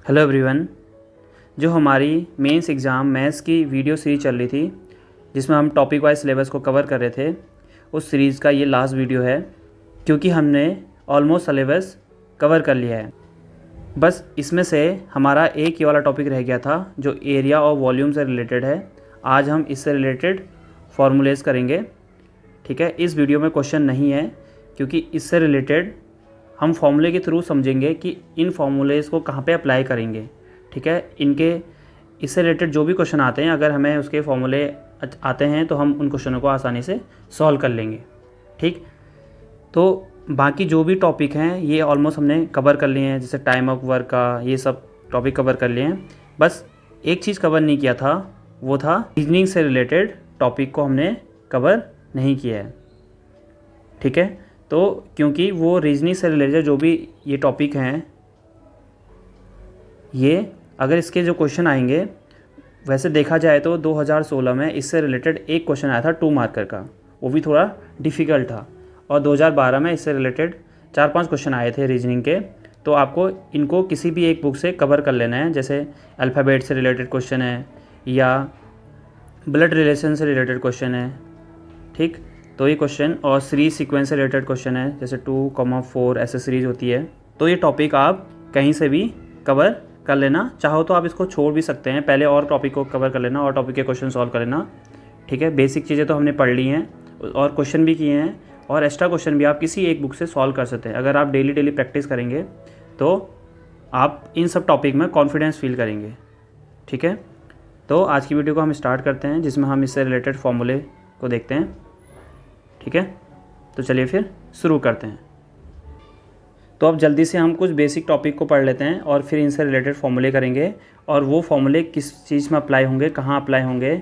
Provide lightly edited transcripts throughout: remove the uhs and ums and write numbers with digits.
Hello everyone. जो हमारी mains exam maths की वीडियो सीरीज़ चल रही थी जिसमें हम टॉपिक वाइज सिलेबस को कवर कर रहे थे, उस सीरीज़ का ये लास्ट वीडियो है क्योंकि हमने ऑलमोस्ट सिलेबस कवर कर लिया है। बस इसमें से हमारा एक ये वाला टॉपिक रह गया था जो एरिया और वॉल्यूम से रिलेटेड है। आज हम इससे रिलेटेड फॉर्मूलेज़ करेंगे। ठीक है, इस वीडियो में क्वेश्चन नहीं है क्योंकि इससे रिलेटेड हम फॉर्मूले के थ्रू समझेंगे कि इन फॉर्मूलेज़ को कहाँ पे अप्लाई करेंगे। ठीक है, इनके इससे रिलेटेड जो भी क्वेश्चन आते हैं, अगर हमें उसके फॉर्मूले आते हैं तो हम उन क्वेश्चनों को आसानी से सॉल्व कर लेंगे। ठीक, तो बाकी जो भी टॉपिक हैं ये ऑलमोस्ट हमने कवर कर लिए हैं, जैसे टाइम ऑफ वर्क का, ये सब टॉपिक कवर कर लिए हैं। बस एक चीज़ कवर नहीं किया था, वो था रीजनिंग से रिलेटेड टॉपिक को हमने कवर नहीं किया है। ठीक है, तो क्योंकि वो रीजनिंग से रिलेटेड जो भी ये टॉपिक हैं, ये अगर इसके जो क्वेश्चन आएंगे, वैसे देखा जाए तो 2016 में इससे रिलेटेड एक क्वेश्चन आया था 2 मार्कर का, वो भी थोड़ा डिफ़िकल्ट था। और 2012 में इससे रिलेटेड 4-5 क्वेश्चन आए थे रीजनिंग के। तो आपको इनको किसी भी एक बुक से कवर कर लेना है। जैसे अल्फ़ाबेट से रिलेटेड क्वेश्चन है या ब्लड रिलेशन से रिलेटेड क्वेश्चन है। ठीक, तो ये क्वेश्चन और सीरीज सीक्वेंस से रिलेटेड क्वेश्चन है, जैसे 2,4 ऐसे सीरीज होती है। तो ये टॉपिक आप कहीं से भी कवर कर लेना, चाहो तो आप इसको छोड़ भी सकते हैं, पहले और टॉपिक को कवर कर लेना और टॉपिक के क्वेश्चन सॉल्व कर लेना। ठीक है, बेसिक चीज़ें तो हमने पढ़ ली हैं और क्वेश्चन भी किए हैं, और एक्स्ट्रा क्वेश्चन भी आप किसी एक बुक से सॉल्व कर सकते हैं। अगर आप डेली प्रैक्टिस करेंगे तो आप इन सब टॉपिक में कॉन्फिडेंस फील करेंगे। ठीक है, तो आज की वीडियो को हम स्टार्ट करते हैं जिसमें हम इससे रिलेटेड फॉर्मूले को देखते हैं। ठीक है, तो चलिए फिर शुरू करते हैं। तो अब जल्दी से हम कुछ बेसिक टॉपिक को पढ़ लेते हैं और फिर इनसे रिलेटेड फॉर्मूले करेंगे, और वो फॉर्मूले किस चीज़ में अप्लाई होंगे, कहाँ अप्लाई होंगे,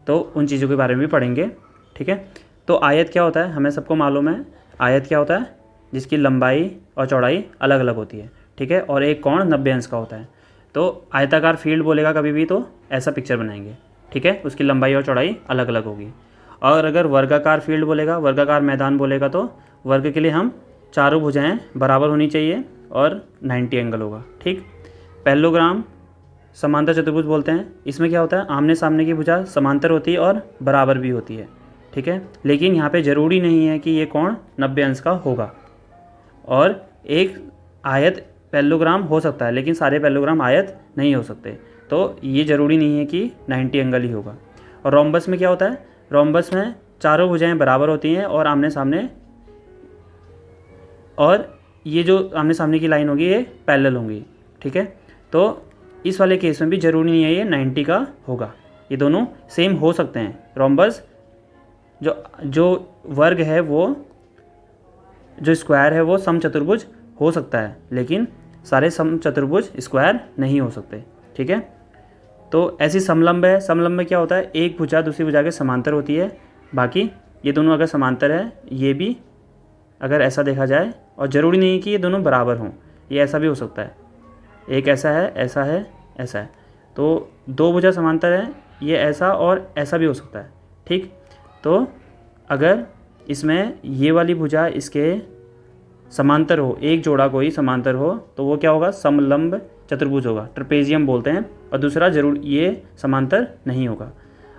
तो उन चीज़ों के बारे में भी पढ़ेंगे। ठीक है, तो आयत क्या होता है, हमें सबको मालूम है आयत क्या होता है, जिसकी लंबाई और चौड़ाई अलग अलग होती है। ठीक है, और एक कोण 90 अंश का होता है। तो आयताकार फील्ड बोलेगा कभी भी तो ऐसा पिक्चर बनाएंगे। ठीक है, उसकी लंबाई और चौड़ाई अलग अलग होगी। और अगर वर्गाकार फील्ड बोलेगा, वर्गाकार मैदान बोलेगा, तो वर्ग के लिए हम चारों भुजाएं बराबर होनी चाहिए और 90 एंगल होगा। ठीक, पैरेललोग्राम समांतर चतुर्भुज बोलते हैं। इसमें क्या होता है, आमने सामने की भुजा समांतर होती है और बराबर भी होती है। ठीक है, लेकिन यहाँ पे ज़रूरी नहीं है कि ये कोण 90 अंश का होगा। और एक आयत पैरेललोग्राम हो सकता है, लेकिन सारे पैरेललोग्राम आयत नहीं हो सकते, तो ये ज़रूरी नहीं है कि 90 एंगल ही होगा। और रोम्बस में क्या होता है, रोम्बस में चारों भुजाएं बराबर होती हैं और आमने सामने, और ये जो आमने सामने की लाइन होगी ये पैरेलल होंगी। ठीक है, तो इस वाले केस में भी ज़रूरी नहीं है ये 90 का होगा, ये दोनों सेम हो सकते हैं। रोम्बस जो वर्ग है, वो जो स्क्वायर है वो समचतुर्भुज हो सकता है, लेकिन सारे समचतुर्भुज स्क्वायर नहीं हो सकते। ठीक है, तो ऐसी समलंब है। समलंब में क्या होता है, एक भुजा दूसरी भुजा के समांतर होती है। बाकी ये दोनों अगर समांतर है, ये भी अगर ऐसा देखा जाए, और ज़रूरी नहीं कि ये दोनों बराबर हों, ये ऐसा भी हो सकता है, एक ऐसा है, ऐसा है, ऐसा है, तो दो भुजा समांतर है, ये ऐसा और ऐसा भी हो सकता है। ठीक, तो अगर इसमें ये वाली भुजा इसके समांतर हो, एक जोड़ा कोई समांतर हो, तो वो क्या होगा, समलंब चतुर्भुज होगा, ट्रेपेजियम बोलते हैं। और दूसरा जरूर ये समांतर नहीं होगा।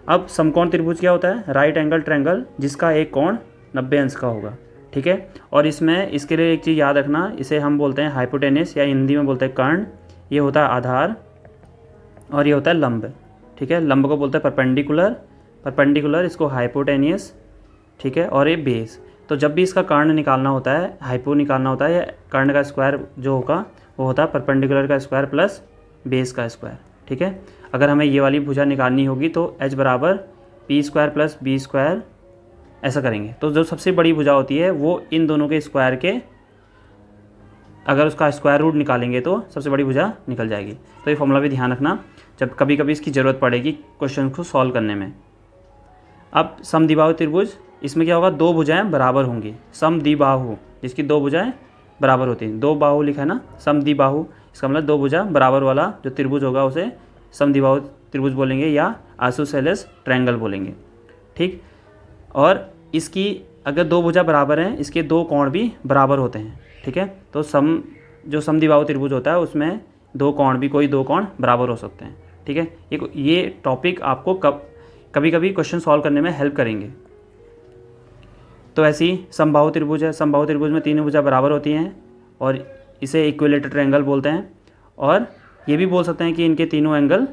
अब समकोण त्रिभुज क्या होता है, राइट एंगल ट्रायंगल जिसका एक कोण 90 अंश का होगा। ठीक है, और इसमें इसके लिए एक चीज़ याद रखना, इसे हम बोलते हैं हाइपोटेनस या हिंदी में बोलते हैं कर्ण। ये होता है आधार और ये होता है लंब। ठीक है, लंब को बोलते हैं परपेंडिकुलर, इसको हाइपोटेनियस। ठीक है, और ये बेस। तो जब भी इसका कर्ण निकालना होता है, हाइपो निकालना होता है, या कर्ण का स्क्वायर जो होगा वो होता है परपेंडिकुलर का स्क्वायर प्लस बेस का स्क्वायर। ठीक है, अगर हमें ये वाली भुजा निकालनी होगी तो h बराबर p² प्लस b² ऐसा करेंगे। तो जो सबसे बड़ी भुजा होती है वो इन दोनों के स्क्वायर के, अगर उसका स्क्वायर रूट निकालेंगे तो सबसे बड़ी भुजा निकल जाएगी। तो ये फॉर्मूला भी ध्यान रखना, जब कभी कभी इसकी ज़रूरत पड़ेगी क्वेश्चन को सॉल्व करने में। अब समद्विबाहु त्रिभुज, इसमें क्या होगा, दो भुजाएं बराबर होंगी। समद्विबाहु जिसकी दो भुजाएं बराबर होती हैं, दो बाहु लिखा है ना, समद्विबाहु, इसका मतलब दो भुजा बराबर वाला जो त्रिभुज होगा उसे समद्विबाहु त्रिभुज बोलेंगे या आइसोसेलेस ट्रायंगल बोलेंगे। ठीक, और इसकी अगर दो भुजा बराबर हैं, इसके दो कोण भी बराबर होते हैं। ठीक है, तो जो समद्विबाहु त्रिभुज होता है उसमें दो कोण भी, कोई दो कोण बराबर हो सकते हैं, ठीक है। ये टॉपिक आपको कभी कभी क्वेश्चन सॉल्व करने में हेल्प करेंगे। तो ऐसी समबाहु त्रिभुज है, समबाहु त्रिभुज में तीनों भुजा बराबर होती हैं और इसे इक्विलेटरल ट्रायंगल बोलते हैं। और ये भी बोल सकते हैं कि इनके तीनों एंगल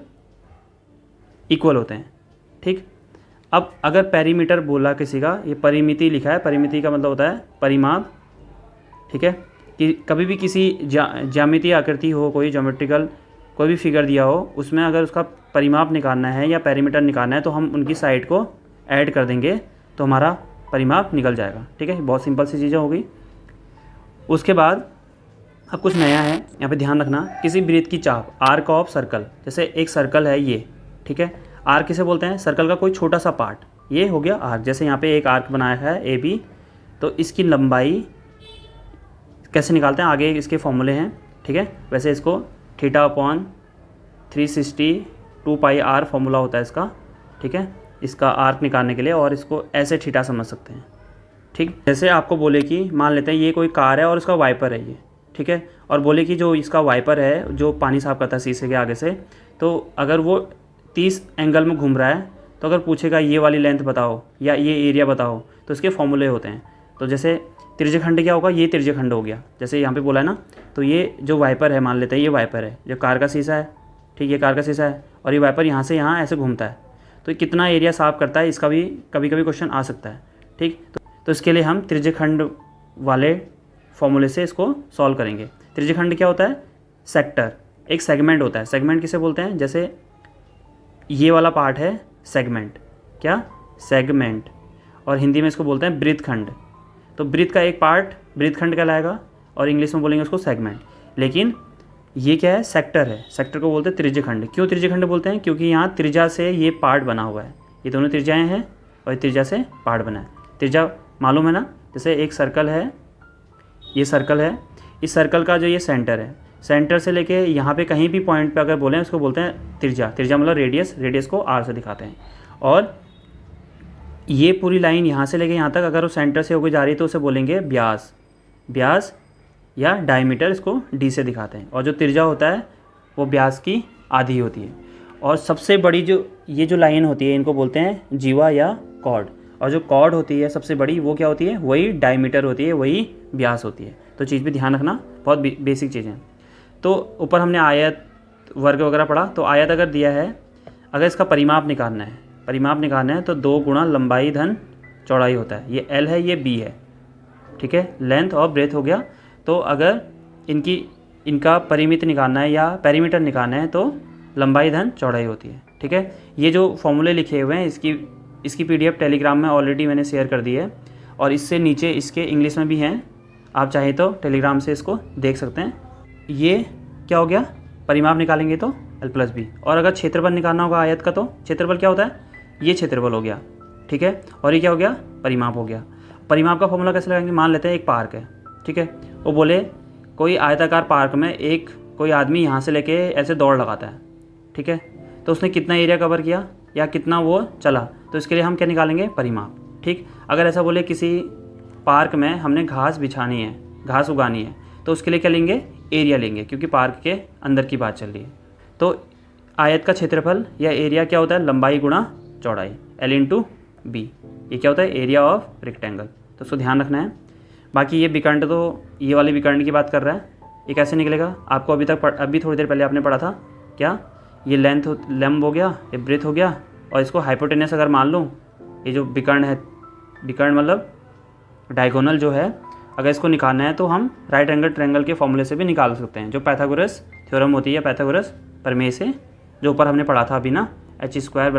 इक्वल होते हैं, ठीक। अब अगर पेरीमीटर बोला किसी का, ये परिमिति लिखा है, परिमिति का मतलब होता है परिमाप, ठीक है। कि कभी भी किसी ज्यामितीय आकृति हो, कोई ज्योमेट्रिकल कोई भी फिगर दिया हो, उसमें अगर उसका परिमाप निकालना है या पेरीमीटर निकालना है तो हम उनकी साइड को ऐड कर देंगे तो हमारा परिमाप निकल जाएगा, ठीक है। बहुत सिंपल सी चीज़ें हो गई। उसके बाद अब कुछ नया है, यहाँ पे ध्यान रखना, किसी वृत्त की चाप, आर्क ऑफ सर्कल, जैसे एक सर्कल है ये, ठीक है। आर्क किसे बोलते हैं? सर्कल का कोई छोटा सा पार्ट, ये हो गया आर्क। जैसे यहाँ पे एक आर्क बनाया है ए बी, तो इसकी लंबाई कैसे निकालते हैं, आगे इसके फॉर्मूले हैं, ठीक है। वैसे इसको θ/360 2πr फॉर्मूला होता है इसका, ठीक है, इसका आर्क निकालने के लिए, और इसको ऐसे थीटा समझ सकते हैं, ठीक। जैसे आपको बोले कि मान लेते हैं ये कोई कार है और उसका वाइपर है ये, ठीक है, और बोले कि जो इसका वाइपर है जो पानी साफ करता है शीशे के आगे से, तो अगर वो 30 एंगल में घूम रहा है, तो अगर पूछेगा ये वाली लेंथ बताओ या ये एरिया बताओ, तो इसके फॉर्मूले होते हैं। तो जैसे त्रिज्यखंड क्या होगा, ये त्रिज्यखंड हो गया, जैसे यहाँ पे बोला है ना, तो ये जो वाइपर है, मान लेते हैं ये वाइपर है, जो कार का शीशा है, ठीक, ये कार का शीशा है, और ये वाइपर यहाँ से यहाँ ऐसे घूमता है, तो कितना एरिया साफ करता है, इसका भी कभी कभी क्वेश्चन आ सकता है, ठीक। तो इसके लिए हम त्रिज्यखंड वाले फॉर्मूले से इसको सॉल्व करेंगे। त्रिज्यखंड क्या होता है? सेक्टर, एक सेगमेंट होता है। सेगमेंट किसे बोलते हैं? जैसे ये वाला पार्ट है सेगमेंट, क्या? सेगमेंट, और हिंदी में इसको बोलते हैं वृत्तखंड। तो वृत्त का एक पार्ट वृत्तखंड कहलाएगा, और इंग्लिश में बोलेंगे उसको सेगमेंट। लेकिन ये क्या है? सेक्टर है। सेक्टर को बोलते हैं त्रिज्यखंड। क्यों त्रिज्यखंड बोलते हैं? क्योंकि यहाँ त्रिज्या से ये पार्ट बना हुआ है, ये दोनों त्रिज्याएँ हैं और त्रिज्या से पार्ट बना है। त्रिज्या मालूम है ना, जैसे एक सर्कल है, ये सर्कल है, इस सर्कल का जो ये सेंटर है, सेंटर से लेके यहाँ पे कहीं भी पॉइंट पे अगर बोलें उसको बोलते हैं त्रिज्या। त्रिज्या मतलब रेडियस, रेडियस को आर से दिखाते हैं। और ये पूरी लाइन यहाँ से लेके यहाँ तक अगर वो सेंटर से होकर जा रही है तो उसे बोलेंगे व्यास। व्यास या डायमीटर, इसको डी से दिखाते हैं। और जो त्रिज्या होता है वो व्यास की आधी होती है। और सबसे बड़ी जो ये जो लाइन होती है इनको बोलते हैं जीवा या कॉर्ड। और जो कॉर्ड होती है सबसे बड़ी, वो क्या होती है? वही डायमीटर होती है, वही व्यास होती है। तो चीज़ भी ध्यान रखना, बहुत बेसिक चीज़ें। तो ऊपर हमने आयत, वर्ग वगैरह पढ़ा। तो आयत अगर दिया है, अगर इसका परिमाप निकालना है, परिमाप निकालना है तो 2 गुणा लंबाई धन चौड़ाई होता है। ये L है, ये B है, ठीक है, लेंथ और ब्रेथ हो गया। तो अगर इनका परिमित निकालना है या पेरीमीटर निकालना है तो लंबाई धन चौड़ाई होती है, ठीक है। ये जो फॉर्मूले लिखे हुए हैं इसकी PDF टेलीग्राम में ऑलरेडी मैंने शेयर कर दी है, और इससे नीचे इसके इंग्लिश में भी हैं, आप चाहे तो टेलीग्राम से इसको देख सकते हैं। ये क्या हो गया? परिमाप निकालेंगे तो L+B। और अगर क्षेत्रफल निकालना होगा आयत का, तो क्षेत्रफल क्या होता है? ये क्षेत्रफल हो गया, ठीक है। और ये क्या हो गया? परिमाप हो गया। परिमाप का फॉर्मूला कैसे लगाएंगे? मान लेते हैं एक पार्क है, ठीक है, वो बोले कोई आयताकार पार्क में कोई आदमी यहाँ से लेके ऐसे दौड़ लगाता है, ठीक है, तो उसने कितना एरिया कवर किया या कितना वो चला, तो इसके लिए हम क्या निकालेंगे? परिमाप, ठीक। अगर ऐसा बोले किसी पार्क में हमने घास बिछानी है, घास उगानी है, तो उसके लिए क्या लेंगे? एरिया लेंगे, क्योंकि पार्क के अंदर की बात चल रही है। तो आयत का क्षेत्रफल या एरिया क्या होता है? लंबाई गुणा चौड़ाई, L/B। ये क्या होता है? Area of rectangle. तो उसको ध्यान रखना है। बाकी ये विकर्ण, तो ये वाले विकर्ण की बात कर रहा है, ये कैसे निकलेगा? आपको अभी थोड़ी देर पहले आपने पढ़ा था, क्या? ये लंब हो गया, ये ब्रेथ हो गया, और इसको हाइपोटेनस अगर मान लूँ, ये जो विकर्ण है, विकर्ण मतलब डायगोनल जो है, अगर इसको निकालना है तो हम राइट एंगल ट्रायंगल के फॉर्मूले से भी निकाल सकते हैं, जो पाइथागोरस थ्योरम होती है, पाइथागोरस प्रमेय से, जो ऊपर हमने पढ़ा था अभी ना, h² = p²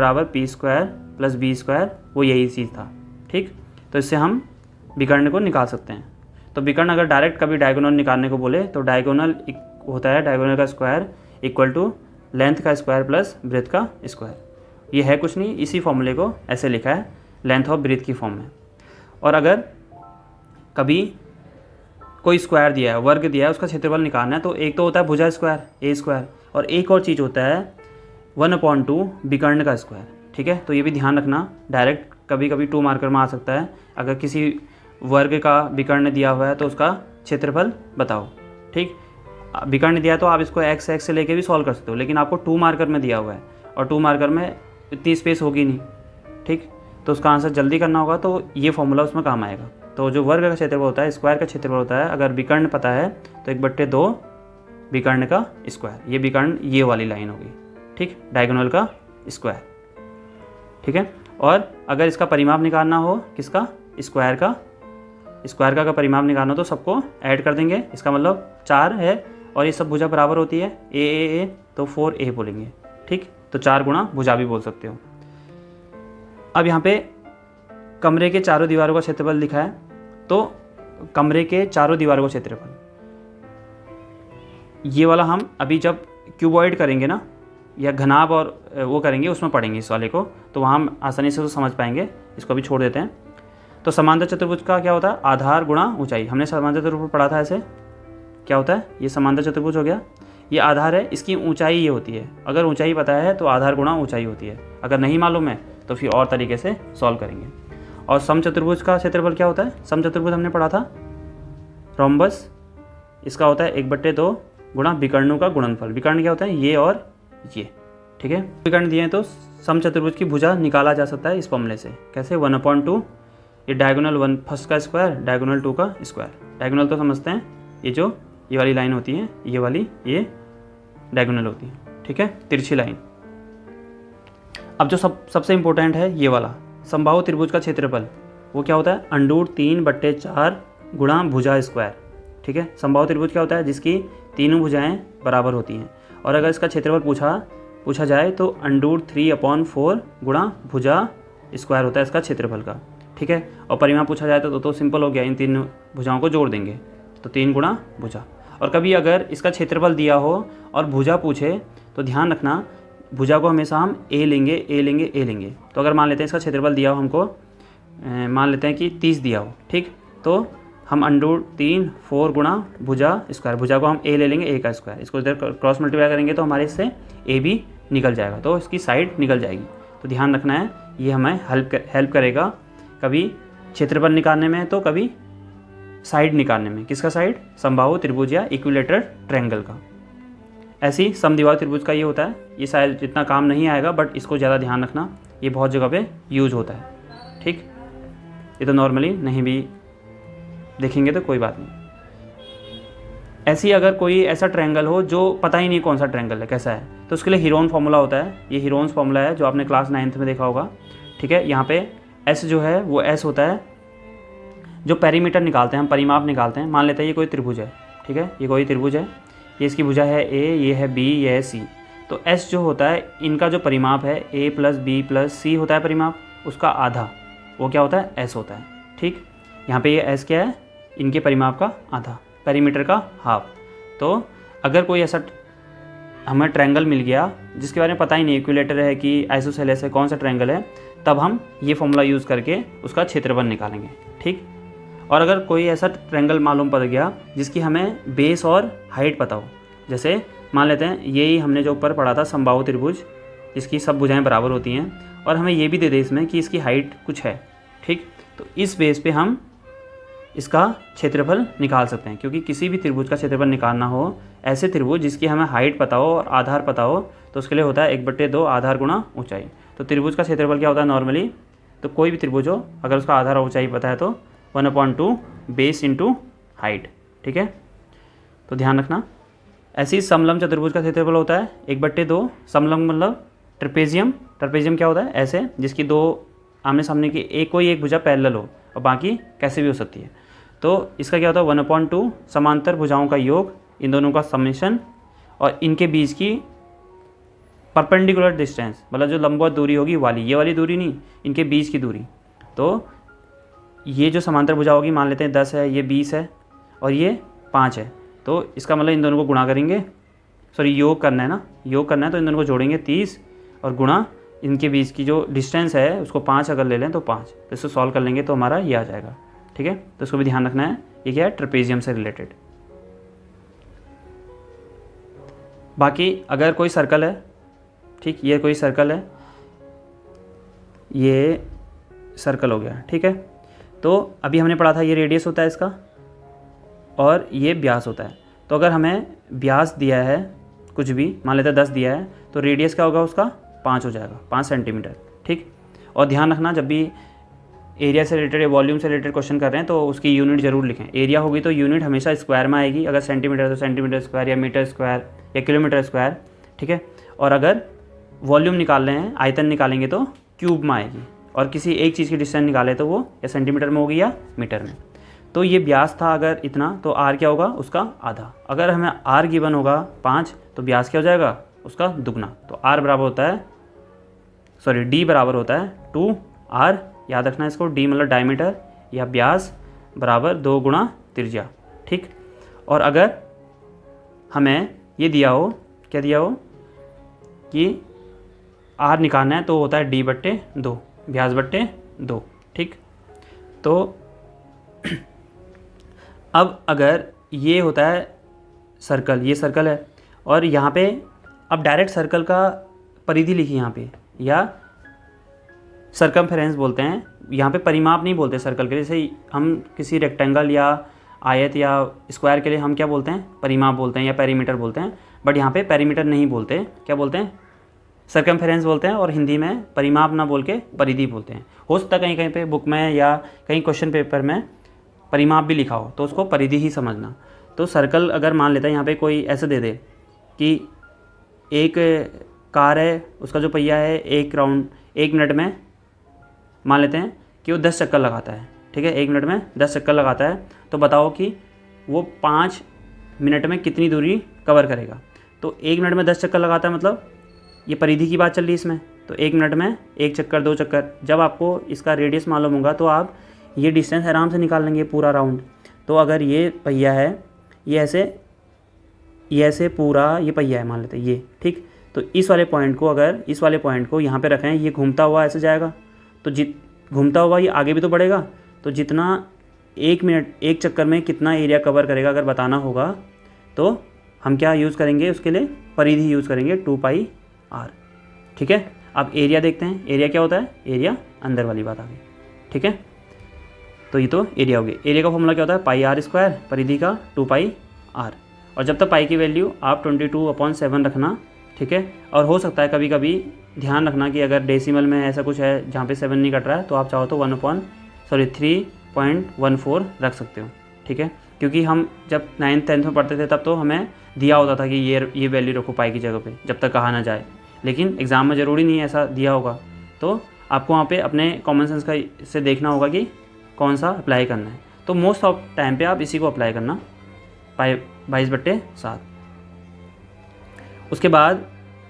+ b², वो यही चीज़ था, ठीक। तो इससे हम विकर्ण को निकाल सकते हैं। तो विकर्ण अगर डायरेक्ट कभी डायगोनल निकालने को बोले तो डायगोनल होता है, डायगोनल का स्क्वायर = लेंथ का स्क्वायर प्लस ब्रेथ का स्क्वायर। ये है कुछ नहीं, इसी फॉर्मूले को ऐसे लिखा है लेंथ और ब्रेथ की फॉर्म में। और अगर कभी कोई स्क्वायर दिया है, वर्ग दिया है, उसका क्षेत्रफल निकालना है, तो एक तो होता है भुजा स्क्वायर, A², और एक और चीज़ होता है 1/2 विकर्ण का स्क्वायर, ठीक है। तो ये भी ध्यान रखना, डायरेक्ट कभी कभी 2 मार्कर में आ सकता है। अगर किसी वर्ग का विकर्ण दिया हुआ है तो उसका क्षेत्रफल बताओ, ठीक। विकर्ण दिया है तो आप इसको एक्स एक्स से लेके भी सॉल्व कर सकते हो, लेकिन आपको 2 मार्कर में दिया हुआ है और 2 मार्कर में इतनी स्पेस होगी नहीं, ठीक। तो उसका आंसर जल्दी करना होगा तो ये फॉर्मूला उसमें काम आएगा। तो जो वर्ग का क्षेत्रफल होता है, स्क्वायर का क्षेत्रफल होता है, अगर विकर्ण पता है तो 1/2 विकर्ण का स्क्वायर, ये विकर्ण ये वाली लाइन होगी, ठीक, डायगोनल का स्क्वायर, ठीक है। और अगर इसका परिमाप निकालना हो किसका, स्क्वायर का अगर परिमाप निकालना हो तो सबको ऐड कर देंगे। इसका मतलब 4 है और ये सब भुजा बराबर होती है, ए तो 4a बोलेंगे, ठीक। तो 4 गुणा भुजा भी बोल सकते हो। अब यहाँ पे कमरे के चारों दीवारों का क्षेत्रफल लिखा है, तो कमरे के चारों दीवारों का क्षेत्रफल ये वाला हम अभी जब क्यूबॉइड करेंगे ना या घनाभ और वो करेंगे उसमें पढ़ेंगे इस वाले को, तो वहाँ हम आसानी से तो समझ पाएंगे। इसको भी छोड़ देते हैं। तो समांतर चतुर्भुज का क्या होता है, आधार गुणा ऊंचाई। हमने समांतर चतुर्भुज पढ़ा था ऐसे, क्या होता है, ये समांतर चतुर्भुज हो गया, ये आधार है, इसकी ऊंचाई ये होती है। अगर ऊंचाई पता है तो आधार गुणा ऊंचाई होती है, अगर नहीं मालूम है तो फिर और तरीके से सॉल्व करेंगे। और समचतुर्भुज का क्षेत्रफल क्या होता है, समचतुर्भुज हमने पढ़ा था रोम्बस, इसका होता है 1/2 गुणा विकर्णों का गुणनफल। विकर्ण क्या होता है, ये और ये, ठीक है। विकर्ण दिए हैं तो समचतुर्भुज की भुजा निकाला जा सकता है इस फॉर्मूले से। कैसे, 1/2, ये डायगोनल 1 फर्स्ट का स्क्वायर, डायगोनल 2 का स्क्वायर। डायगोनल तो समझते हैं, ये वाली लाइन होती है, ये वाली ये डायगोनल होती है, ठीक है, तिरछी लाइन। अब जो सबसे इंपॉर्टेंट है ये वाला समबाहु त्रिभुज का क्षेत्रफल, वो क्या होता है, √3/4 गुणा भुजा स्क्वायर, ठीक है। समबाहु त्रिभुज क्या होता है, जिसकी तीनों भुजाएं बराबर होती हैं। और अगर इसका क्षेत्रफल पूछा जाए तो √3/4 गुणा भुजा स्क्वायर होता है इसका क्षेत्रफल का, ठीक है। और परिमाप पूछा जाए तो सिंपल हो गया, इन तीन भुजाओं को जोड़ देंगे तो 3 गुणा भुजा। और कभी अगर इसका क्षेत्रफल दिया हो और भुजा पूछे तो ध्यान रखना, भुजा को हमेशा हम ए लेंगे। तो अगर मान लेते हैं इसका क्षेत्रफल दिया हो हमको, मान लेते हैं कि 30 दिया हो, ठीक, तो हम √3/4 गुणा भुजा स्क्वायर, भुजा को हम ए ले लेंगे, ए का स्क्वायर, इसको इधर क्रॉस मल्टीप्लाई करेंगे तो हमारे इससे ए भी निकल जाएगा, तो इसकी साइड निकल जाएगी। तो ध्यान रखना है, ये हमें हेल्प करेगा कभी क्षेत्रफल निकालने में तो कभी साइड निकालने में। किसका साइड, समबाहु त्रिभुज या इक्विलेटरल ट्रायंगल का। ऐसी समद्विबाहु त्रिभुज का ये होता है, ये शायद जितना काम नहीं आएगा बट इसको ज़्यादा ध्यान रखना, ये बहुत जगह पे यूज होता है, ठीक। ये तो नॉर्मली नहीं भी देखेंगे तो कोई बात नहीं। ऐसी अगर कोई ऐसा ट्रायंगल हो जो पता ही नहीं कौन सा ट्रायंगल है, कैसा है, तो उसके लिए हीरोन फार्मूला होता है। ये हीरोन फार्मूला है जो आपने क्लास 9th में देखा होगा, ठीक है। यहाँ पे एस जो है वो एस होता है जो पेरीमीटर निकालते हैं, हम परिमाप निकालते हैं। मान लेते हैं ये कोई त्रिभुज है, ठीक है, ये कोई त्रिभुज है, ये इसकी भुजा है ए, ये है बी, ये है सी। तो एस जो होता है इनका जो परिमाप है a + b + c होता है परिमाप, उसका आधा, वो क्या होता है, एस होता है, ठीक। यहाँ पे ये एस क्या है, इनके परिमाप का आधा, पेरीमीटर का हाफ। तो अगर कोई ऐसा हमें ट्रायंगल मिल गया जिसके बारे में पता ही नहीं इक्विलेटर है कि आइसोसेलेस है, कौन सा ट्रायंगल है, तब हम ये फॉर्मूला यूज़ करके उसका क्षेत्रफल निकालेंगे, ठीक। और अगर कोई ऐसा ट्रायंगल मालूम पड़ गया जिसकी हमें बेस और हाइट पता हो, जैसे मान लेते हैं यही हमने जो ऊपर पढ़ा था समबाहु त्रिभुज जिसकी सब भुजाएं बराबर होती हैं, और हमें ये भी दे दे इसमें कि इसकी हाइट कुछ है, ठीक। तो इस बेस पे हम इसका क्षेत्रफल निकाल सकते हैं, क्योंकि किसी भी त्रिभुज का क्षेत्रफल निकालना हो, ऐसे त्रिभुज जिसकी हमें हाइट पता हो और आधार पता हो, तो उसके लिए होता है 1/2 आधार गुणा ऊंचाई। तो त्रिभुज का क्षेत्रफल क्या होता है नॉर्मली, तो कोई भी त्रिभुज हो अगर उसका आधार और ऊंचाई पता है तो 1/2 बेस इंटू हाइट, ठीक है। तो ध्यान रखना। ऐसे ही समलंब चतुर्भुज का क्षेत्रफल होता है 1/2, समलंब मतलब ट्रेपेजियम क्या होता है, ऐसे जिसकी दो आमने सामने की कोई एक भुजा पैरेलल हो और बाकी कैसे भी हो सकती है। तो इसका क्या होता है 1/2 समांतर भुजाओं का योग, इन दोनों का समेशन, और इनके बीच की परपेंडिकुलर डिस्टेंस, मतलब जो लंबवत दूरी होगी वाली, ये वाली दूरी नहीं, इनके बीच की दूरी। तो ये जो समांतर भुजा होगी, मान लेते हैं 10 है, ये 20 है और ये 5 है, तो इसका मतलब इन दोनों को गुणा करेंगे, योग करना है ना, योग करना है तो इन दोनों को जोड़ेंगे 30 और गुणा इनके बीच की जो डिस्टेंस है उसको 5 अगर ले लें तो 5, तो इसको सॉल्व कर लेंगे तो हमारा ये आ जाएगा, ठीक है। तो इसको भी ध्यान रखना है, ये क्या है, ट्रेपेजियम से रिलेटेड। बाकी अगर कोई सर्कल है, ठीक, ये कोई सर्कल है, ये सर्कल हो गया, ठीक है। तो अभी हमने पढ़ा था ये रेडियस होता है इसका और ये व्यास होता है। तो अगर हमें व्यास दिया है कुछ भी, मान लेते हैं 10 दिया है, तो रेडियस क्या होगा उसका 5 हो जाएगा, 5 सेंटीमीटर। ठीक। और ध्यान रखना जब भी एरिया से रिलेटेड या वॉल्यूम से रिलेटेड क्वेश्चन कर रहे हैं तो उसकी यूनिट जरूर लिखें। एरिया होगी तो यूनिट हमेशा स्क्वायर में आएगी, अगर सेंटीमीटर तो सेंटीमीटर स्क्वायर या मीटर स्क्वायर या किलोमीटर स्क्वायर। ठीक है। और अगर वॉल्यूम निकाल रहे हैं, आयतन निकालेंगे तो क्यूब में आएगी, और किसी एक चीज़ की डिस्टेंस निकाले तो वो या सेंटीमीटर में होगी या मीटर में। तो ये व्यास था अगर इतना, तो आर क्या होगा उसका आधा। अगर हमें आर गिवन होगा 5 तो व्यास क्या हो जाएगा उसका दुगना। तो आर बराबर होता है, सॉरी डी बराबर होता है 2r, याद रखना इसको, डी मतलब डायमीटर या व्यास बराबर 2 गुणा त्रिज्या। ठीक। और अगर हमें ये दिया हो, क्या दिया हो कि आर निकालना है तो होता है डी बट्टे 2, व्यास बट्टे 2। ठीक। तो अब अगर ये होता है सर्कल, ये सर्कल है, और यहाँ पे अब डायरेक्ट सर्कल का परिधि लिखी यहाँ पे, या सर्कमफेरेंस बोलते हैं, यहाँ पे परिमाप नहीं बोलते सर्कल के लिए। जैसे हम किसी रेक्टेंगल या आयत या स्क्वायर के लिए हम क्या बोलते हैं, परिमाप बोलते हैं या पेरीमीटर बोलते हैं, बट यहाँ पे पेरीमीटर नहीं बोलते, क्या बोलते हैं, सर्कमफेरेंस बोलते हैं, और हिंदी में परिमाप ना बोल के परिधि बोलते हैं। हो सकता है कहीं कहीं पे बुक में या कहीं क्वेश्चन पेपर में परिमाप भी लिखा हो तो उसको परिधि ही समझना। तो सर्कल अगर मान लेता है यहाँ पे कोई ऐसे दे दे कि एक कार है, उसका जो पहिया है 1 मिनट में मान लेते हैं कि वो 10 चक्कर लगाता है। ठीक है, 1 मिनट में 10 चक्कर लगाता है, तो बताओ कि वो 5 मिनट में कितनी दूरी कवर करेगा। तो 1 मिनट में 10 चक्कर लगाता है, मतलब ये परिधि की बात चल रही है इसमें। तो 1 मिनट में 1 चक्कर 2 चक्कर, जब आपको इसका रेडियस मालूम होगा तो आप ये डिस्टेंस आराम से निकाल लेंगे पूरा राउंड। तो अगर ये पहिया है, ये ऐसे पूरा ये पहिया है मान लेते हैं ये। ठीक। तो इस वाले पॉइंट को, अगर इस वाले पॉइंट को यहाँ पे रखें, ये घूमता हुआ ऐसे जाएगा, तो घूमता हुआ ये आगे भी तो बढ़ेगा। तो जितना 1 मिनट 1 चक्कर में कितना एरिया कवर करेगा अगर बताना होगा तो हम क्या यूज़ करेंगे, उसके लिए परिधि यूज़ करेंगे 2πr। ठीक है। अब एरिया देखते हैं, एरिया क्या होता है, एरिया अंदर वाली बात आ गई। ठीक है। तो ये तो एरिया हो गया। एरिया का फॉर्मूला क्या होता है, πr², परिधि का 2πr। और जब तक पाई की वैल्यू आप 22/7 रखना। ठीक है। और हो सकता है कभी कभी ध्यान रखना कि अगर डेसिमल में ऐसा कुछ है जहाँ पे 7 नहीं कट रहा है तो आप चाहो तो 3.14 रख सकते हो। ठीक है। क्योंकि हम जब 9th 10th में पढ़ते थे तब तो हमें दिया होता था कि ये वैल्यू रखो पाई की जगह पे जब तक कहा ना जाए, लेकिन एग्ज़ाम में ज़रूरी नहीं है ऐसा दिया होगा। तो आपको वहाँ पे अपने कॉमन सेंस का से देखना होगा कि कौन सा अप्लाई करना है। तो मोस्ट ऑफ टाइम पे आप इसी को अप्लाई करना, 22/7। उसके बाद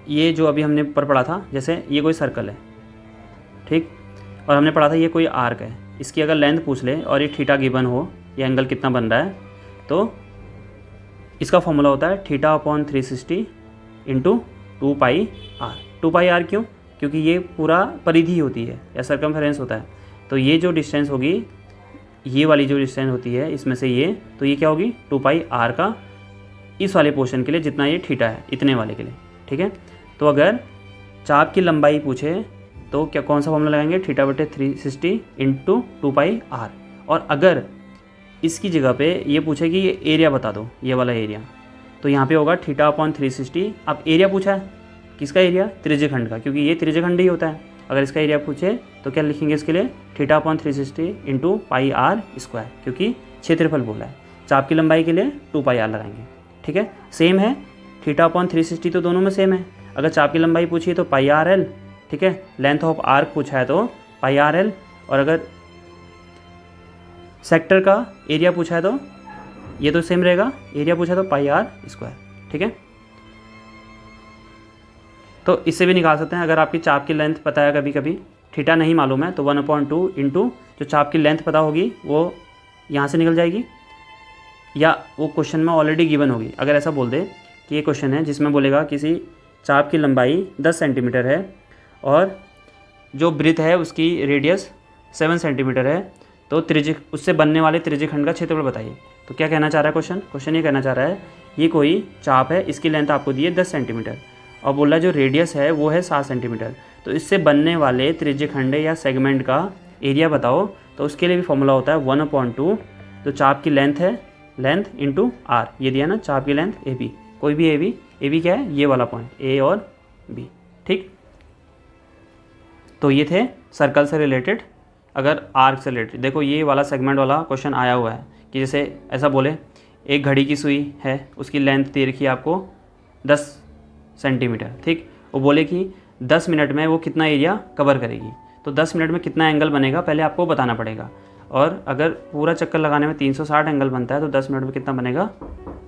ये जो अभी हमने ऊपर पढ़ा था, जैसे ये कोई सर्कल है, ठीक, और हमने पढ़ा था ये कोई आर्क है, इसकी अगर लेंथ पूछ ले और ये थीटा गिवन हो, ये एंगल कितना बन रहा है, तो इसका फॉर्मूला होता है θ/360 × 2πr। 2πr क्यों? क्योंकि ये पूरा परिधि होती है या सर्कमफेरेंस होता है। तो ये जो डिस्टेंस होगी, ये वाली जो डिस्टेंस होती है इसमें से ये, तो ये क्या होगी 2πr का इस वाले पोर्शन के लिए जितना ये थीटा है इतने वाले के लिए। ठीक है। तो अगर चाप की लंबाई पूछे तो क्या कौन सा फॉर्मूला लगाएंगे, θ/360 × 2πr। और अगर इसकी जगह पे ये पूछे कि ये एरिया बता दो, ये वाला एरिया, तो यहाँ पे होगा θ/360। अब एरिया पूछा है किसका एरिया, त्रिज्यखंड का, क्योंकि ये त्रिज्यखंड ही होता है। अगर इसका एरिया पूछे तो क्या लिखेंगे इसके लिए, θ/360 × πr², क्योंकि क्षेत्रफल बोला है। चाप की लंबाई के लिए 2πr लगाएंगे। ठीक है। सेम है, θ/360 तो दोनों में सेम है। अगर चाप की लंबाई पूछी है तो πrl। ठीक है। लेंथ ऑफ आर्क पूछा है तो πrl, और अगर सेक्टर का एरिया पूछा है तो ये तो सेम रहेगा, एरिया पूछा तो πr²। ठीक है। तो इससे भी निकाल सकते हैं। अगर आपकी चाप की लेंथ पता है, कभी कभी थीटा नहीं मालूम है, तो 1/2 इंटू जो चाप की लेंथ पता होगी वो यहाँ से निकल जाएगी, या वो क्वेश्चन में ऑलरेडी गिवन होगी। अगर ऐसा बोल दे कि ये क्वेश्चन है जिसमें बोलेगा किसी चाप की लंबाई 10 सेंटीमीटर है और जो ब्रीथ है उसकी रेडियस 7 सेंटीमीटर है, तो उससे बनने वाले त्रिज्यखंड का क्षेत्रफल बताइए। तो क्या कहना चाह रहा है क्वेश्चन ये कहना चाह रहा है, ये कोई चाप है, इसकी लेंथ आपको दी है 10 सेंटीमीटर और बोल रहा है जो रेडियस है वो है 7 सेंटीमीटर, तो इससे बनने वाले त्रिज्यखंड या सेगमेंट का एरिया बताओ। तो उसके लिए भी फॉर्मूला होता है 1/2, जो चाप की लेंथ है लेंथ इंटू आर, ये दिया ना चाप की लेंथ ए बी, कोई भी ए बी क्या है, ये वाला पॉइंट ए और बी, ठीक। तो ये थे सर्कल से रिलेटेड। अगर आर्क से रिलेटेड देखो, ये वाला सेगमेंट वाला क्वेश्चन आया हुआ है कि जैसे ऐसा बोले एक घड़ी की सुई है, उसकी लेंथ दे रखी है आपको 10 सेंटीमीटर, ठीक। वो बोले कि 10 मिनट में वो कितना एरिया कवर करेगी, तो 10 मिनट में कितना एंगल बनेगा पहले आपको बताना पड़ेगा। और अगर पूरा चक्कर लगाने में 360 एंगल बनता है तो 10 मिनट में कितना बनेगा,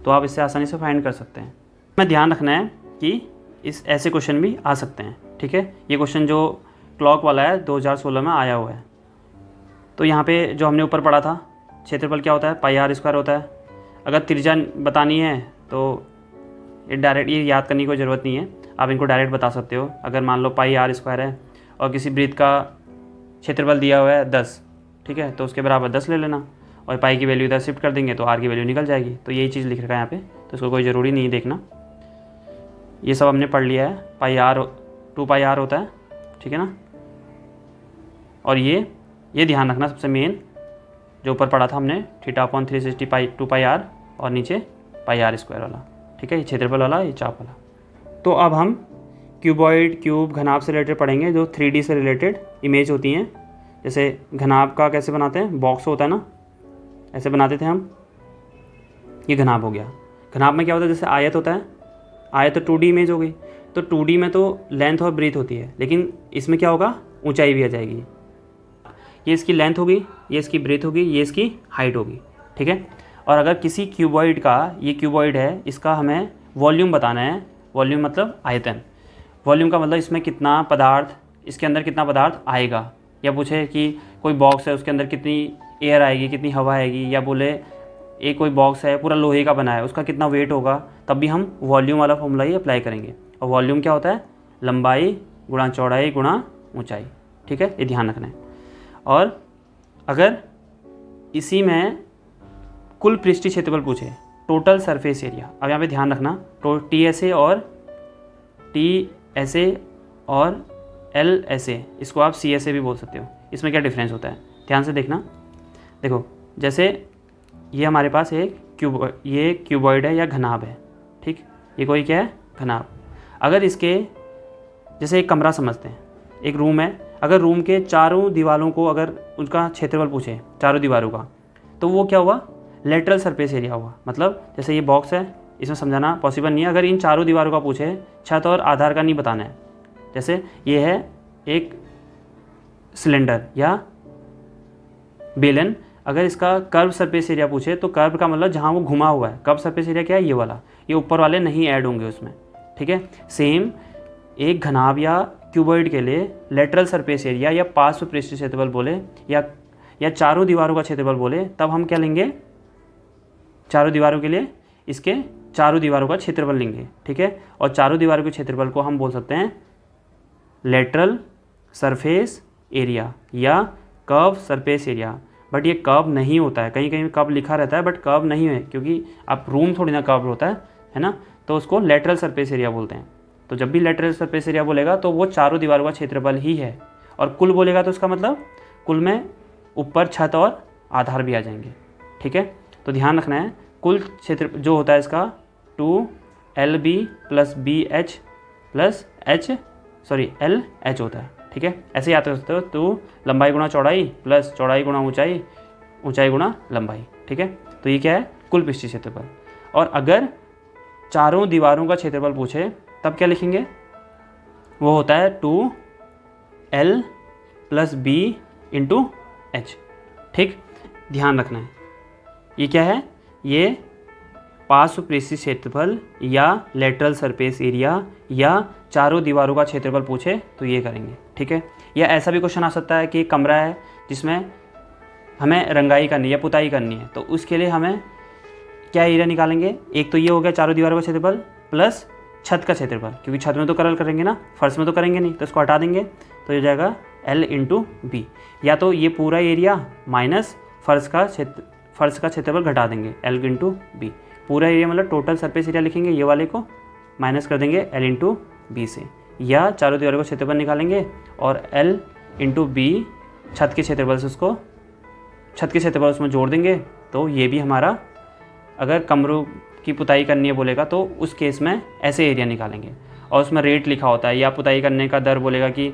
तो आप इससे आसानी से फाइंड कर सकते हैं। हमें ध्यान रखना है कि इस ऐसे क्वेश्चन भी आ सकते हैं, ठीक है। ये क्वेश्चन जो क्लॉक वाला है 2016 में आया हुआ है। तो यहाँ पे जो हमने ऊपर पढ़ा था, क्षेत्रफल क्या होता है, पाई आर स्क्वायर होता है। अगर त्रिज्या बतानी है तो ये डायरेक्ट ये याद करने की कोई ज़रूरत नहीं है, आप इनको डायरेक्ट बता सकते हो। अगर मान लो पाई आर स्क्वायर है और किसी वृत्त का क्षेत्रफल दिया हुआ है 10, ठीक है, तो उसके बराबर 10 ले लेना और पाई की वैल्यू इधर शिफ्ट कर देंगे तो आर की वैल्यू निकल जाएगी। तो यही चीज़ लिख रखा है यहाँ पे, तो इसको कोई ज़रूरी नहीं देखना, ये सब हमने पढ़ लिया है। पाई आर 2 पाई आर होता है, ठीक है ना। और ये ध्यान रखना सबसे मेन, जो ऊपर पढ़ा था हमने θ/360 पाई 2 पाई आर और नीचे पाई आर स्क्वायर वाला, ठीक है, ये क्षेत्रफल वाला, ये चाप वाला। तो अब हम क्यूबॉइड, क्यूब, घनाभ से रिलेटेड पढ़ेंगे, जो 3D से रिलेटेड इमेज होती हैं। जैसे घनाभ का कैसे बनाते हैं, बॉक्स होता है ना, ऐसे बनाते थे हम, ये घनाभ हो गया। घनाभ में क्या होता है, जैसे आयत होता है, आयत तो 2D इमेज हो गई। तो 2D में तो लेंथ और ब्रीथ होती है, लेकिन इसमें क्या होगा, ऊंचाई भी आ जाएगी। ये इसकी लेंथ होगी, ये इसकी ब्रीथ होगी, ये इसकी हाइट होगी, ठीक है। और अगर किसी क्यूबॉइड का, ये क्यूबॉइड है, इसका हमें वॉल्यूम बताना है, वॉल्यूम मतलब आयतन, वॉल्यूम का मतलब इसमें कितना पदार्थ, इसके अंदर कितना पदार्थ आएगा, या पूछे कि कोई बॉक्स है उसके अंदर कितनी एयर आएगी, कितनी हवा आएगी, या बोले एक कोई बॉक्स है पूरा लोहे का बना है उसका कितना वेट होगा, तब भी हम वॉल्यूम वाला फॉर्मूला ही अप्लाई करेंगे। और वॉल्यूम क्या होता है, लंबाई गुणा चौड़ाई गुणा ऊंचाई, ठीक है, ये ध्यान रखना है। और अगर इसी में कुल पृष्ठीय क्षेत्रफल पूछे, टोटल सरफेस एरिया, अब यहाँ पे ध्यान रखना, तो TSA और LSA, इसको आप CSA भी बोल सकते हो, इसमें क्या डिफरेंस होता है ध्यान से देखना। देखो, जैसे ये हमारे पास एक ये क्यूबॉइड है या घनाभ है, ठीक, ये कोई क्या है, घनाभ। अगर इसके जैसे एक कमरा समझते हैं, एक रूम है, अगर रूम के चारों दीवारों को अगर उनका क्षेत्रफल पूछे, चारों दीवारों का, तो वो क्या हुआ, लेटरल सरफेस एरिया हुआ। मतलब जैसे ये बॉक्स है, इसमें समझाना पॉसिबल नहीं है, अगर इन चारों दीवारों का पूछे, छत और आधार का नहीं बताना है। जैसे ये है एक सिलेंडर या बेलन, अगर इसका कर्व सरफेस एरिया पूछे, तो कर्व का मतलब जहाँ वो घुमा हुआ है, कर्व सरफेस एरिया क्या है, ये वाला, ये ऊपर वाले नहीं ऐड होंगे उसमें, ठीक है। सेम एक घनाभ या क्यूबॉइड के लिए लेटरल सरफेस एरिया या पार्श्व पृष्ठीय क्षेत्रफल बोले, या चारों दीवारों का क्षेत्रफल बोले, तब हम क्या लेंगे, चारों दीवारों के लिए इसके चारों दीवारों का क्षेत्रफल लेंगे, ठीक है। और चारों दीवारों के क्षेत्रफल को हम बोल सकते हैं लेटरल सरफेस एरिया या कर्व सरफेस एरिया। बट ये कर्व नहीं होता है, कहीं कहीं कर्व लिखा रहता है बट कर्व नहीं है, क्योंकि आप रूम थोड़ी ना कर्व होता है ना, तो उसको लेटरल सरफेस एरिया बोलते हैं। तो जब भी लेटरल सरफेस एरिया बोलेगा तो वो चारों दीवारों का क्षेत्रफल ही है। और कुल बोलेगा तो उसका मतलब कुल में ऊपर छत और आधार भी आ जाएंगे, ठीक है। तो ध्यान रखना है, कुल क्षेत्र जो होता है इसका 2LB + BH + LH होता है, ठीक है। ऐसे याद कर सकते हो, तो लंबाई गुणा चौड़ाई प्लस चौड़ाई गुणा ऊंचाई, ऊंचाई गुणा लंबाई, ठीक है। तो ये क्या है, कुल पृष्ठीय क्षेत्रफल। और अगर चारों दीवारों का क्षेत्रफल पूछे, तब क्या लिखेंगे, वो होता है 2L + B × H, ठीक। ध्यान रखना है, ये क्या है, ये पार्श्व पृष्ठीय क्षेत्रफल या लेटरल सरफेस एरिया या चारों दीवारों का क्षेत्रफल पूछे तो ये करेंगे, ठीक है। या ऐसा भी क्वेश्चन आ सकता है कि कमरा है जिसमें हमें रंगाई करनी है या पुताई करनी है, तो उसके लिए हमें क्या एरिया निकालेंगे, एक तो ये हो गया चारों दीवारों का क्षेत्रफल प्लस छत का क्षेत्रफल, क्योंकि छत में तो कलर करेंगे ना, फर्श में तो करेंगे नहीं, तो इसको हटा देंगे, तो ये जाएगा L × B। या तो ये पूरा एरिया माइनस फर्श का क्षेत्रफल घटा देंगे, L × B। पूरा एरिया मतलब टोटल सरफेस एरिया लिखेंगे, ये वाले को माइनस कर देंगे L × B से, या चारों दीवारों का क्षेत्रफल निकालेंगे और L × B छत के क्षेत्रफल से, उसको छत के क्षेत्रफल उसमें जोड़ देंगे, तो ये भी हमारा अगर कमरों की पुताई करनी है बोलेगा तो उस केस में ऐसे एरिया निकालेंगे और उसमें रेट लिखा होता है, या पुताई करने का दर बोलेगा कि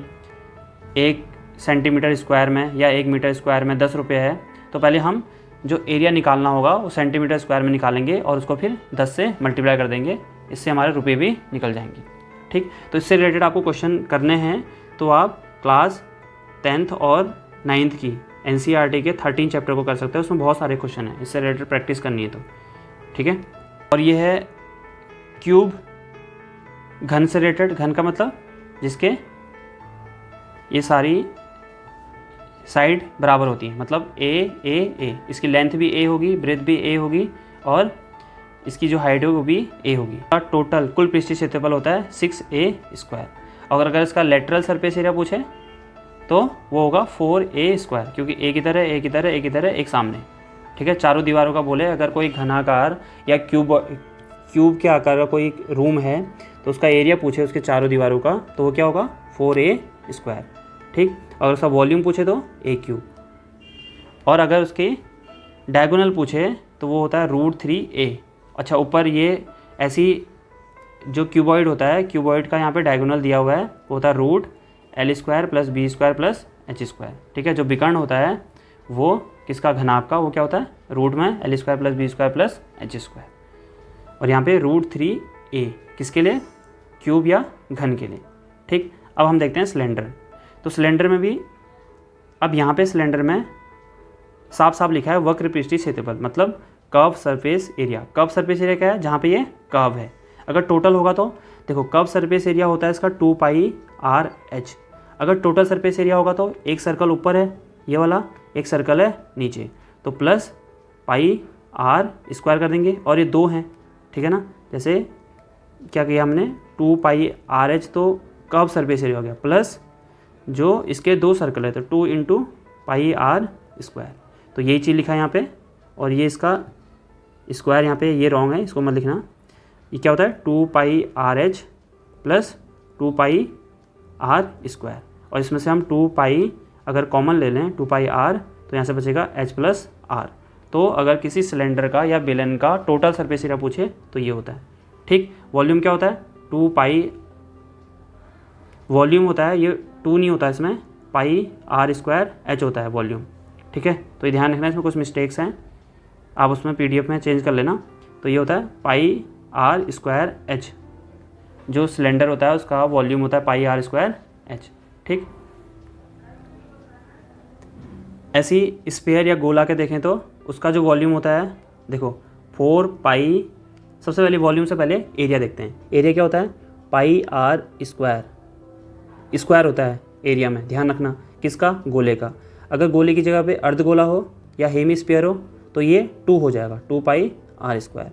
1 सेंटीमीटर स्क्वायर में या 1 मीटर स्क्वायर में 10 रुपये है, तो पहले हम जो एरिया निकालना होगा वो सेंटीमीटर स्क्वायर में निकालेंगे और उसको फिर 10 से मल्टीप्लाई कर देंगे, इससे हमारे रुपये भी निकल जाएंगे। ठीक, तो इससे रिलेटेड आपको क्वेश्चन करने हैं तो आप क्लास 10th और 9th की NCERT के 13 चैप्टर को कर सकते हैं, उसमें बहुत सारे क्वेश्चन हैं, इससे रिलेटेड प्रैक्टिस करनी है तो। ठीक है, और ये है क्यूब, घन से रिलेटेड, घन का मतलब जिसके ये सारी साइड बराबर होती है, मतलब ए, इसकी लेंथ भी ए होगी, ब्रेथ भी ए होगी और इसकी जो हाइट होगी वो भी ए होगी। टोटल कुल पृष्ठीय क्षेत्रफल होता है 6a²। और अगर इसका लेटरल सरफेस एरिया पूछे तो वो होगा 4a², क्योंकि ए की तरह, ए की तरह, ए की तरह, एक सामने। ठीक है, चारों दीवारों का बोले अगर कोई घनाकार या क्यूब के आकार का कोई रूम है तो उसका एरिया पूछे उसके चारों दीवारों का तो वो क्या होगा 4a²। ठीक, और उसका वॉल्यूम पूछे तो a³। और अगर उसके डायगोनल पूछे तो वो होता है √3a। अच्छा, ऊपर ये ऐसी जो क्यूबॉइड होता है, क्यूबॉइड का यहाँ पे डायगोनल दिया हुआ है, वो होता है √L² + B² + H²। ठीक है, जो विकर्ण होता है वो किसका, घनाभ का, वो क्या होता है रूट में L² + B² + H²। और यहाँ पे √3a किसके लिए, क्यूब या घन के लिए। ठीक, अब हम देखते हैं सिलेंडर। तो सिलेंडर में भी अब यहाँ पे सिलेंडर में साफ साफ लिखा है वक्र पृष्ठीय क्षेत्रफल, मतलब curve surface area. Curve surface area क्या है, जहाँ पे ये कर्व है। अगर टोटल होगा तो देखो कर्व सरफेस एरिया होता है इसका 2πr/h। अगर टोटल सरफेस एरिया होगा तो एक सर्कल ऊपर है ये वाला, एक सर्कल है नीचे, तो प्लस πr² कर देंगे और ये 2 हैं। ठीक है ना, जैसे क्या किया हमने 2πr/h तो कर्व सरफेस एरिया हो गया, प्लस जो इसके 2 सर्कल है तो 2 × πr²। तो यही चीज़ लिखा है यहाँ पे, और ये इसका स्क्वायर यहाँ पे ये रॉन्ग है, इसको मत लिखना। ये क्या होता है 2πr/h + 2πr²। और इसमें से हम 2π अगर कॉमन ले लें 2πr तो यहाँ से बचेगा h + r। तो अगर किसी सिलेंडर का या बेलन का टोटल सरफेस एरिया पूछे तो ये होता है। ठीक, वॉल्यूम क्या होता है 2π, वॉल्यूम होता है ये 2 नहीं होता है इसमें, πr² होता है वॉल्यूम। ठीक है, तो ये ध्यान रखना, इसमें कुछ मिस्टेक्स हैं, आप उसमें PDF में चेंज कर लेना। तो ये होता है πr²h, जो सिलेंडर होता है उसका वॉल्यूम होता है πr²h। ठीक, ऐसी स्फीयर या गोला के देखें तो उसका जो वॉल्यूम होता है देखो 4π। सबसे पहले वॉल्यूम से पहले एरिया देखते हैं। एरिया क्या होता है πr², स्क्वायर होता है एरिया में, ध्यान रखना किसका, गोले का। अगर गोले की जगह पे अर्धगोला हो या हेमीस्फीयर हो तो ये 2 हो जाएगा, 2πr²।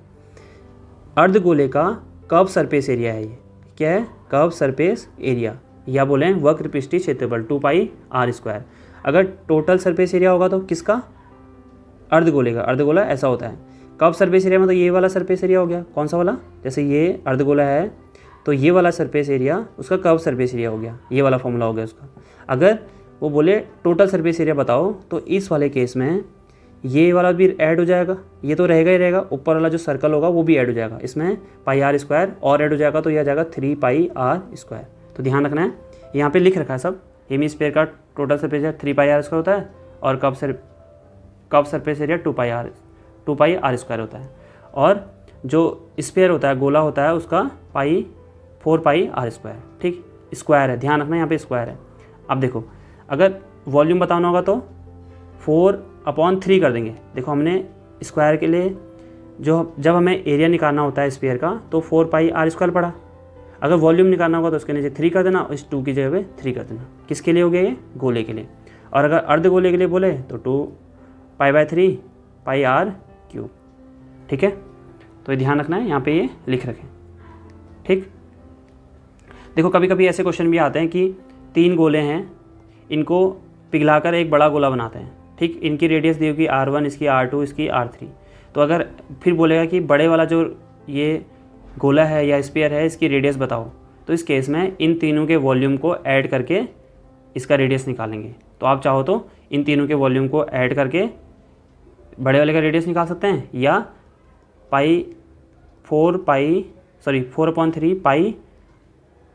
अर्धगोले का कर्व सरफेस एरिया है, ये क्या है कर्व सरफेस एरिया, या बोलें वक्र पृष्ठीय क्षेत्रफल 2πr²। अगर टोटल सरफेस एरिया होगा तो किसका, अर्धगोले का। अर्धगोला ऐसा होता है। कर्व सरफेस एरिया में तो ये वाला सरफेस एरिया हो गया, कौन सा वाला, जैसे ये अर्धगोला है तो ये वाला सरफेस एरिया उसका कर्व सरफेस एरिया हो गया, ये वाला फॉर्मूला हो गया उसका। अगर वो बोले टोटल सरफेस एरिया बताओ तो इस वाले केस में ये वाला भी ऐड हो जाएगा, ये तो रहेगा ही रहेगा, ऊपर वाला जो सर्कल होगा वो भी ऐड हो जाएगा, इसमें πr² और ऐड हो जाएगा तो यह आ जाएगा 3πr²। तो ध्यान रखना है, यहाँ पे लिख रखा है सब, हेमीस्फीयर का टोटल सरफेस एरिया 3πr² होता है और कर्व सरफेस एरिया 2πr² होता है, और जो स्फीयर होता है, गोला होता है, उसका 4πr²। ठीक, स्क्वायर है, ध्यान रखना यहाँ पे स्क्वायर है। अब देखो अगर वॉल्यूम बताना होगा तो 4/3 कर देंगे। देखो हमने स्क्वायर के लिए जब हमें एरिया निकालना होता है स्फीयर का तो 4πr² पड़ा। अगर वॉल्यूम निकालना होगा तो उसके नीचे 3 कर देना और इस 2 की जगह पे 3 कर देना। किसके लिए हो गया ये, गोले के लिए। और अगर अर्धगोले के लिए बोले तो 2π/3 πr³। ठीक है, तो ये ध्यान रखना है, यहाँ पे ये लिख रखें। ठीक, देखो कभी कभी ऐसे क्वेश्चन भी आते हैं कि 3 गोले हैं, इनको पिघलाकर एक बड़ा गोला बनाते हैं। ठीक, इनकी रेडियस दी होगी r1, इसकी r2, इसकी r3। तो अगर फिर बोलेगा कि बड़े वाला जो ये गोला है या स्फीयर है इसकी रेडियस बताओ, तो इस केस में इन तीनों के वॉल्यूम को ऐड करके इसका रेडियस निकालेंगे। तो आप चाहो तो इन तीनों के वॉल्यूम को ऐड करके बड़े वाले का रेडियस निकाल सकते हैं, या 4/3 पाई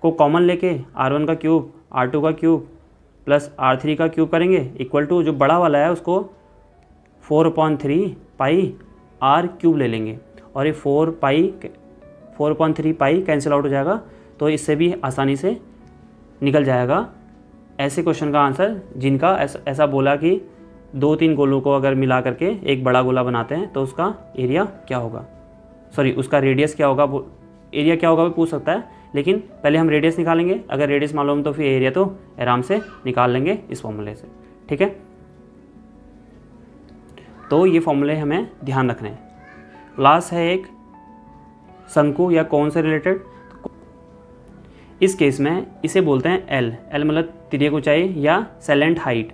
को कॉमन लेके R1 का क्यूब, R2 का क्यूब प्लस R3 का क्यूब करेंगे इक्वल टू जो बड़ा वाला है उसको 4/3 पाई R क्यूब ले लेंगे और ये 4/3 पाई कैंसिल आउट हो जाएगा, तो इससे भी आसानी से निकल जाएगा ऐसे क्वेश्चन का आंसर जिनका ऐसा बोला कि 2-3 गोलों को अगर मिला करके एक बड़ा गोला बनाते हैं तो उसका एरिया क्या होगा, उसका रेडियस क्या होगा, एरिया क्या होगा भी पूछ सकता है, लेकिन पहले हम रेडियस निकालेंगे। अगर रेडियस मालूम तो फिर एरिया तो आराम से निकाल लेंगे इस फॉर्मूले से, ठीक है। तो ये फॉर्मूले हमें ध्यान रखने हैं। लास्ट है एक शंकु या कोन से रिलेटेड। इस केस में इसे बोलते हैं एल मतलब तिर्यक ऊंचाई या सैलेंट हाइट,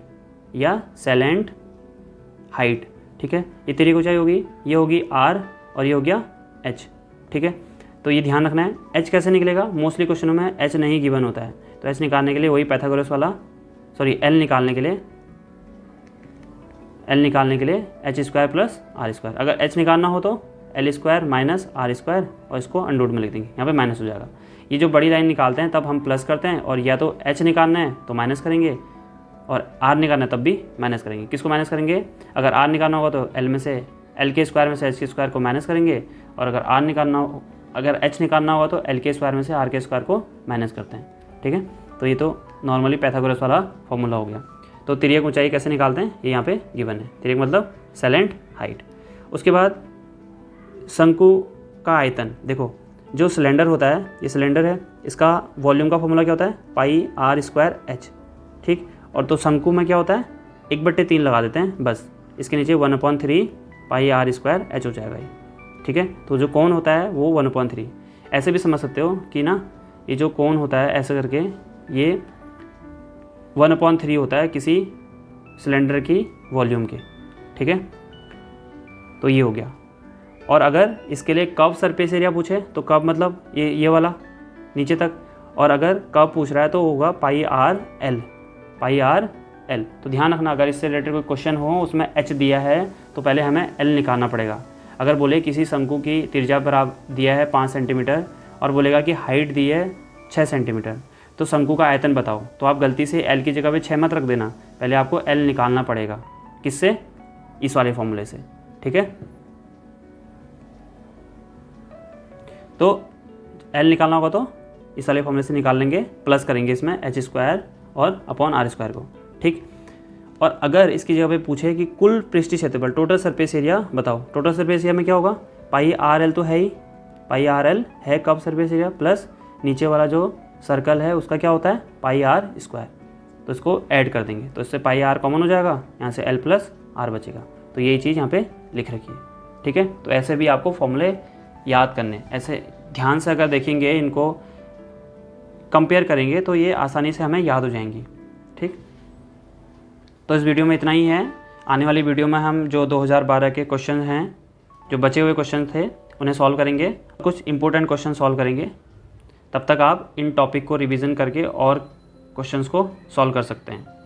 ठीक है। ये तिर्यक ऊंचाई होगी, ये होगी आर और ये हो गया एच, ठीक है। तो ये ध्यान रखना है। एच कैसे निकलेगा, मोस्टली क्वेश्चनों में एच नहीं गिवन होता है, तो एच निकालने के लिए वही पाइथागोरस वाला एल निकालने के लिए H square plus R square. अगर एच निकालना हो तो L square minus R square और इसको अंडर में लिख देंगे, यहाँ पे माइनस हो जाएगा। ये जो बड़ी लाइन निकालते हैं तब हम प्लस करते हैं, और या तो एच निकालना है तो माइनस करेंगे और आर निकालना है तब भी माइनस करेंगे। किसको माइनस करेंगे, अगर आर निकालना होगा तो एल के स्क्वायर में से एच के स्क्वायर को माइनस करेंगे, और अगर एच निकालना होगा तो एल के स्क्वायर में से आर के स्क्वायर को माइनस करते हैं, ठीक है। तो ये तो नॉर्मली पाइथागोरस वाला फॉर्मूला हो गया। तो तिर्यक ऊंचाई कैसे निकालते हैं ये यहाँ पे गिवन है, तिर्यक मतलब सैलेंट हाइट। उसके बाद शंकु का आयतन, देखो जो सिलेंडर होता है, ये सिलेंडर है, इसका वॉल्यूम का फॉर्मूला क्या होता है, पाई आर स्क्वायर एच, ठीक। और तो शंकु में क्या होता है, 1/3 लगा देते हैं बस, इसके नीचे 1/3 पाई आर स्क्वायर एच हो जाएगा ये, ठीक है। तो जो कोण होता है वो 1/3, ऐसे भी समझ सकते हो कि ना, ये जो कोण होता है ऐसे करके ये 1/3 होता है किसी सिलेंडर की वॉल्यूम के, ठीक है। तो ये हो गया। और अगर इसके लिए कर्व सरफेस एरिया पूछे तो कर्व मतलब ये वाला नीचे तक, और अगर कर्व पूछ रहा है तो होगा पाई आर एल। तो ध्यान रखना, अगर इससे रिलेटेड कोई क्वेश्चन हो उसमें एच दिया है तो पहले हमें एल निकालना पड़ेगा। अगर बोले किसी शंकु की त्रिज्या पर आप दिया है 5 सेंटीमीटर और बोलेगा कि हाइट दी है 6 सेंटीमीटर, तो शंकु का आयतन बताओ, तो आप गलती से एल की जगह पे 6 मत रख देना, पहले आपको एल निकालना पड़ेगा। किससे, इस वाले फॉर्मूले से, ठीक है। तो एल निकालना होगा तो इस वाले फॉर्मूले से निकाल लेंगे, प्लस करेंगे इसमें एच स्क्वायर और अपॉन आर स्क्वायर को, ठीक। और अगर इसकी जगह पे पूछे कि कुल पृष्ठीय क्षेत्रफल, टोटल सरफेस एरिया बताओ, टोटल सरफेस एरिया में क्या होगा, पाई आर एल तो है ही, पाई आर एल है कर्व सरफेस एरिया, प्लस नीचे वाला जो सर्कल है उसका क्या होता है, पाई आर स्क्वायर। तो इसको ऐड कर देंगे, तो इससे पाई आर कॉमन हो जाएगा, यहाँ से एल प्लस आर बचेगा। तो यही चीज़ यहाँ पे लिख रखी है, ठीक है। तो ऐसे भी आपको फॉर्मूले याद करने, ऐसे ध्यान से अगर देखेंगे, इनको कंपेयर करेंगे तो ये आसानी से हमें याद हो जाएंगी, ठीक। तो इस वीडियो में इतना ही है। आने वाली वीडियो में हम जो 2012 के क्वेश्चन हैं, जो बचे हुए क्वेश्चन थे, उन्हें सॉल्व करेंगे, कुछ इंपॉर्टेंट क्वेश्चन सॉल्व करेंगे। तब तक आप इन टॉपिक को रिवीजन करके और क्वेश्चंस को सॉल्व कर सकते हैं।